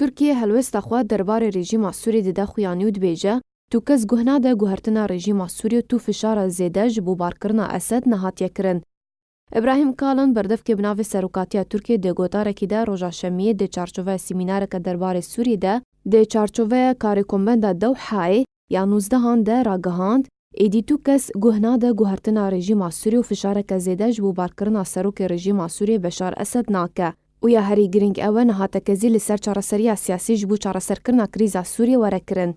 ترکیه هلوستا خوا درباره رژیما سوری دده خویانی و دبیجه تو کس گهنا ده گوهرتنا رژیما سوری تو فشار زیده جبو بارکرنا اسد نهاتیه کرن. ابراهیم کالن بردف که بناوی سروکاتیا ترکیه ده گوتارکی ده روژا شمیه ده چارچوه سیمینارک درباره سوری ده چارچوه کاری کنبنده دوحای یا 19 ده راگهاند ایدی تو کس گهنا ده گوهرتنا رژیما سوری و فشارک زیده جبو بارکرنا سروک رژیما سوری بشار اسد ناکه. و یا هری گرینگ اوه نهاتکزی لسر چارەسەریya سیاسی ji bo çareserkirina krîza Sûriyê were kirin.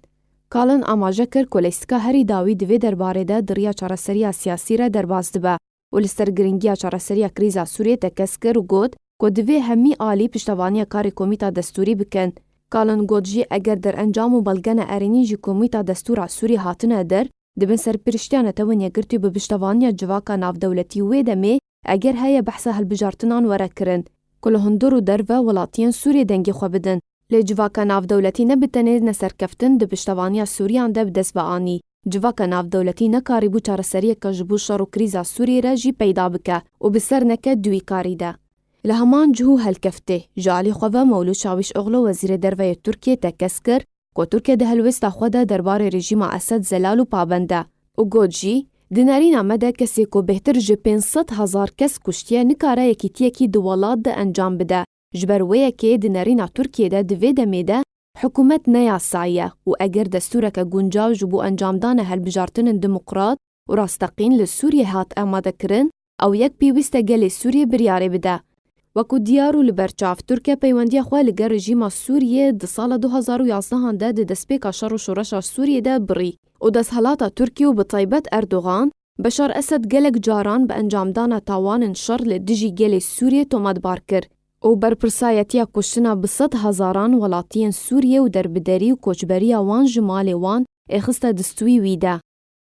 Kalin amaje kir ku lêstika herî dawî divê derbarê de diriya çareseriya siyasî re derbas dibe û li ser giringiya çareseriya krîza Sûriyê te kes kir û got ku divê hemî alî piştevaniya karê komîta destûrî bikin. Kalin got jî eger derencam û belgena erênî jî komîta destûra Sûrî hatine der, dibin serpiriştiya netewên yekirtî bi piştevaniya civaka navdewletî wê demê eger heye behsa hilbijartinan were kirin. کل هندور و درو ولاتین سوریه دنگی خو بدن. لی جواکا ناو دولتی نبتنه نسرکفتن ده پشتوانیا سوریان ده بدست بآنی. جواکا ناو دولتی نکاری بو چارەسەریه که جبو شر و کریزا سوریه را جی پیدا بکه و بسر نکه دوی کاری ده. لهمان جهو هلکفته. جالی خواه مولود شاویش اغلو وزیر دروی ترکیه تکس کر که ترکیه ده هلوستا خود دربار رژیم اسد زلال و پابنده. و گود جی دنارین آمده کسی که بهتر جه 500,000 کس کشتیه نکاره یکیتیه که دوالات ده انجام بده. جبرویه که دنارین ترکیه ده دوی دمیده حکومت نیاسایه و اگر دستوره که گنجاو جبو انجام دانه هلبجارتن دموقرات و راستقین لسوریه هات اماده کرن او یک پیوسته گل سوریه بریاره بده. وکو دیارو لبرچاف ترکیه پیوندی خواه لگر رژیم سوریه ده سال 2011 ده دسپیک شر و شورش سوریه ده بری. و دەسەڵاتە تورکی و بەتایبەت ئەردوغان بەشار ئەسەد gelek caran bi encamdana tawanên şer li dijî gelê Sûriyê tomatbar kir û berpirsayetiya kuştina bi 100,000 welatiyên Sûriyê û derbiderî û koçberiya wan ji malê wan ê xiste distûyî wî de.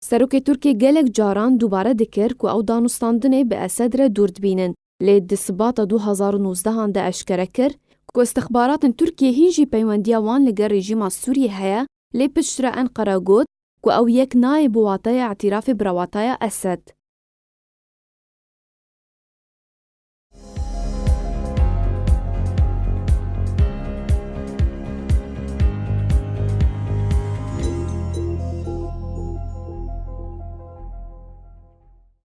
Serokê Tirkiye gelek caran dubare dikir ku ew danûstandinê bi Esed re dûr dibînin. Lê di sibata 2019 de eşkere kir ku istixbaratên Tirkiye hîn jî peywendiya wan li gel rejîma Sûriyê heye lê piştre Enqere got و او یک نایب واتای اعتراف براواتای اسد.